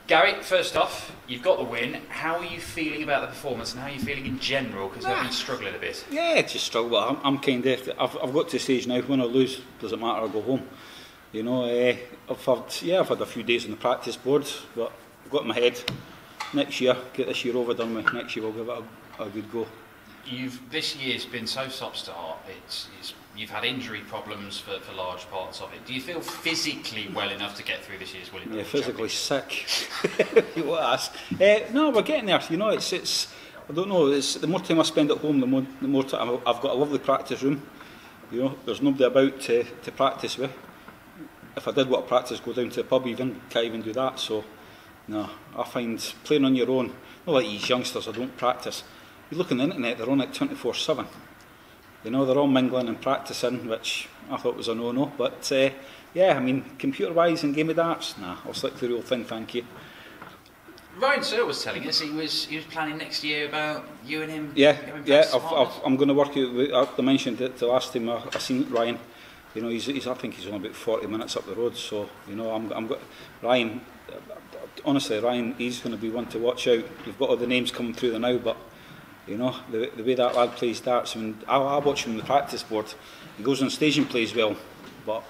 Gary, first off, you've got the win. How are you feeling about the performance and how are you feeling in general? Because I've been struggling a bit. Yeah, just struggle. But I'm kind of. I've got to the stage now. Win or lose, doesn't matter. I'll go home. You know, I've had a few days on the practice board, but I've got in my head next year, get this year over done with. Next year we'll give it a good go. This year's been so stop-start. You've had injury problems for large parts of it. Do you feel physically well enough to get through this year's World Championships? Yeah, physically sick. You want to ask? No, we're getting there. You know, it's. I don't know. It's the more time I spend at home, the more time I've got a lovely practice room. You know, there's nobody about to practice with. If I did want to practice, go down to the pub. Can't even do that. So, no, I find playing on your own. Not like these youngsters. I don't practice. You look on the internet; they're on it 24/7. You know, they're all mingling and practising, which I thought was a no-no. But yeah, I mean, computer-wise and game of darts, nah, I'll stick to the real thing, thank you. Ryan Searle was telling us he was planning next year about you and him. Yeah. I'm going to work out. I mentioned it the last time I seen Ryan. You know, he's I think he's only about 40 minutes up the road. So you know, I'm got Ryan. Honestly, Ryan, he's going to be one to watch out. You've got all the names coming through there now, but. You know, the way that lad plays darts, I mean, I watch him on the practice board. He goes on stage and plays well, but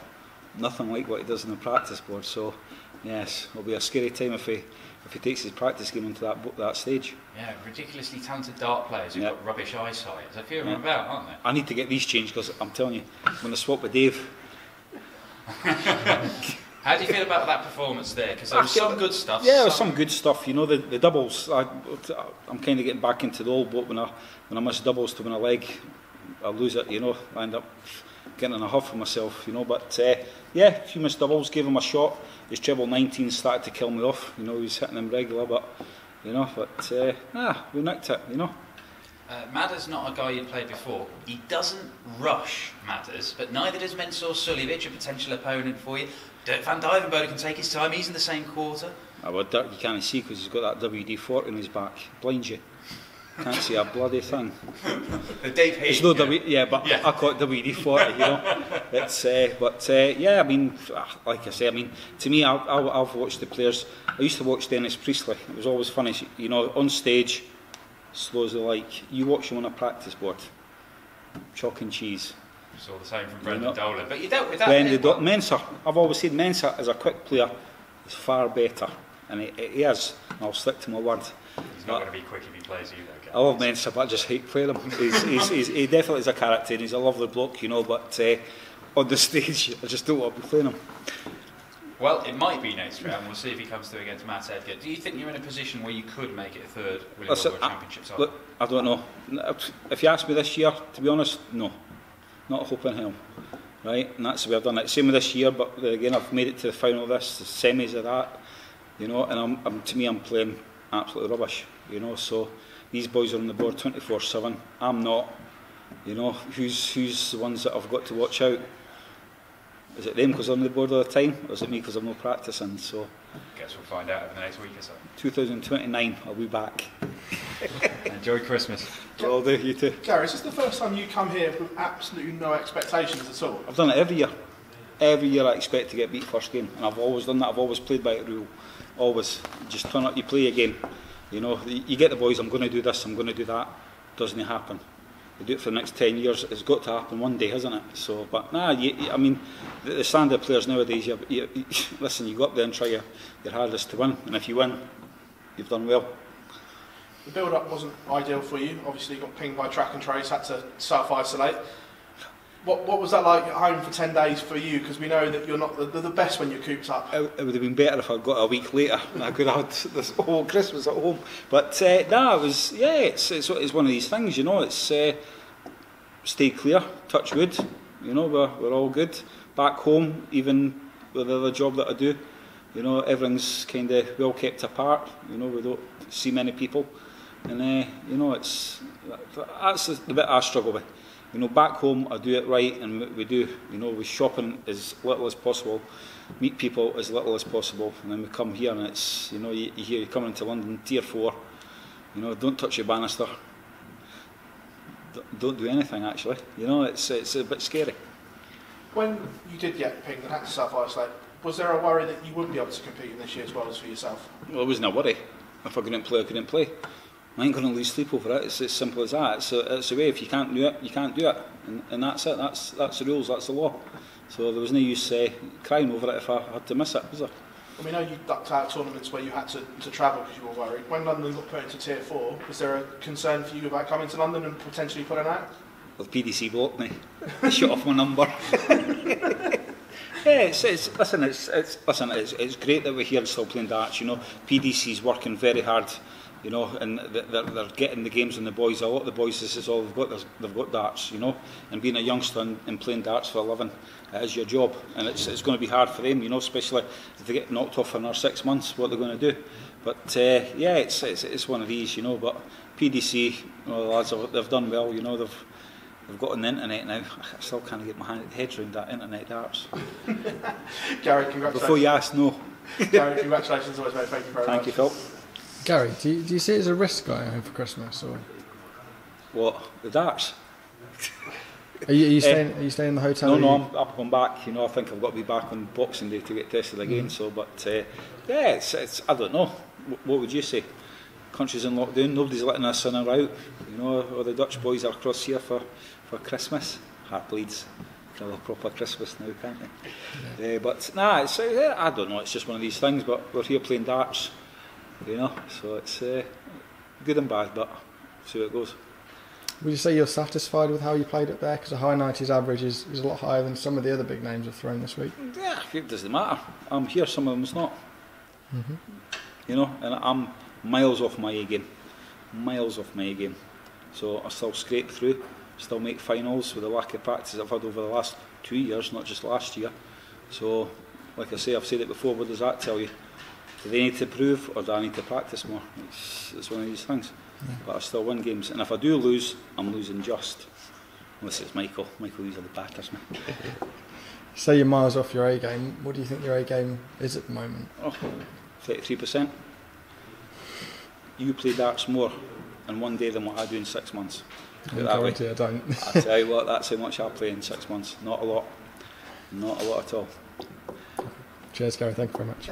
nothing like what he does on the practice board. So, yes, it'll be a scary time if he takes his practice game into that stage. Yeah, ridiculously talented dart players who've got rubbish eyesight. There's a few of them about, aren't there? I need to get these changed because I'm telling you, when I swap with Dave. How do you feel about that performance there? Because there was some good stuff. Yeah, there was some good stuff. You know, the doubles. I'm kind of getting back into the old boat when I miss doubles to win a leg, I lose it. You know, I end up getting in a huff for myself. You know, but yeah, a few missed doubles, gave him a shot. His treble 19 started to kill me off. You know, he was hitting them regular, but you know, we nicked it. You know. Madder's not a guy you'd played before. He doesn't rush Madders, but neither does Mensur Suljovic, a potential opponent for you. Dirk van Dijvenbode can take his time. He's in the same quarter. Well, Dirk you can't see because he's got that WD-40 on his back. Blinds you. Can't see a bloody thing. The Dave Heath. It's no but I call it WD-40. You know. It's yeah. I mean, like I say, I mean, to me, I've watched the players. I used to watch Dennis Priestley. It was always funny. You know, on stage. Slow as they like. You watch him on a practice board. Chalk and cheese. It's all the same from Brendan Dolan. But you dealt with that. Mensah. I've always said Mensah as a quick player is far better. And he is. And I'll stick to my word. He's not going to be quick if he plays you though. I love Mensah, but I just hate playing him. He definitely is a character and he's a lovely bloke, you know, but on the stage I just don't want to be playing him. Well, it might be next round. We'll see if he comes through against Matt Edgar. Do you think you're in a position where you could make it a third World Championships? Look, I don't know. If you ask me this year, to be honest, no. Not a hope in hell. Right? And that's the way I've done it. Same with this year, but again, I've made it to the final of this, the semis of that. You know, and to me, I'm playing absolutely rubbish. You know, so these boys are on the board 24/7. I'm not. You know, who's the ones that I've got to watch out? Is it them because I'm on the board all the time, or is it me because I'm not practising? So, guess we'll find out over the next week or so. 2029, I'll be back. Enjoy Christmas. Well, do you too. Gary, is this the first time you come here with absolutely no expectations at all? I've done it every year. Every year I expect to get beat first game, and I've always done that. I've always played by the rule. Always. Just turn up, you play a game. You know, you get the boys. I'm going to do this. I'm going to do that. Doesn't happen. We do it for the next 10 years. It's got to happen one day, hasn't it? So, but I mean, the standard players nowadays. Listen, you go up there and try your hardest to win, and if you win, you've done well. The build-up wasn't ideal for you. Obviously, you got pinged by track and trace, had to self-isolate. What was that like at home for 10 days for you? Because we know that you're not the best when you're cooped up. It would have been better if I'd got a week later and I could have had this whole Christmas at home. But it was, it's one of these things, you know. It's stay clear, touch wood. You know, we're all good. Back home, even with the other job that I do, you know, everything's kind of well kept apart. You know, we don't see many people, and you know, that's the bit I struggle with. You know, back home I do it right, and we do, you know, we shopping as little as possible, meet people as little as possible, and then we come here and it's, you know, you hear you're coming into London, tier 4, you know, don't touch your banister, don't do anything actually, you know, it's a bit scary. When you did get pinged and had to self-isolate, Was there a worry that you wouldn't be able to compete in this year as well as for yourself? Well, it wasn't a worry. If I couldn't play, I couldn't play. I ain't going to lose sleep over it. It's as simple as that. It's a way. If you can't do it, you can't do it, and that's it. That's the rules. That's the law. So there was no use crying over it if I had to miss it, was there? And we know you ducked out tournaments where you had to travel because you were worried. When London got put into Tier 4, was there a concern for you about coming to London and potentially putting out? Well, the PDC blocked me. They shut off my number. Yeah, it's great that we're here still playing darts. You know, PDC's working very hard. You know, and they're getting the games on the boys. A lot of the boys, this is all they've got darts. You know, and being a youngster and playing darts for a living, it is your job, and it's going to be hard for them. You know, especially if they get knocked off in another 6 months, what they're going to do. But yeah, it's one of these. You know, but PDC, well, the lads they've done well. You know, they've got on the internet now. I still can't get my head around that internet darts. Gary, congratulations. Before you ask, no. Gary, congratulations always, mate. Thank you very much. Thank you, Phil. Gary, do you see it as a risk going home for Christmas, or What, the darts? are you staying in the hotel? No, I'm going back. You know, I think I've got to be back on Boxing Day to get tested again. So, but yeah, it's I don't know. What would you say? Country's in lockdown. Nobody's letting us in or out. You know, all the Dutch boys are across here for Christmas. Heart bleeds. They'll have a proper Christmas now, can't they? Yeah. But nah, it's I don't know. It's just one of these things. But we're here playing darts. You know, so it's good and bad, but see how it goes. Would you say you're satisfied with how you played it there? Because a high 90s average is a lot higher than some of the other big names have thrown this week. Yeah, it doesn't matter. I'm here, some of them's not. Mm-hmm. You know, and I'm miles off my A game. Miles off my A game. So I still scrape through, still make finals with the lack of practice I've had over the last 2 years, not just last year. So, like I say, I've said it before, what does that tell you? Do they need to prove, or do I need to practice more? It's one of these things. Yeah. But I still win games, and if I do lose, I'm losing just. Unless it's Michael. Michael usually batters me. Say you're miles off your A game. What do you think your A game is at the moment? Oh, 33%. You play darts more in one day than what I do in 6 months. I don't. I tell you what, that's how much I play in 6 months. Not a lot. Not a lot at all. Cheers, Gary. Thank you very much.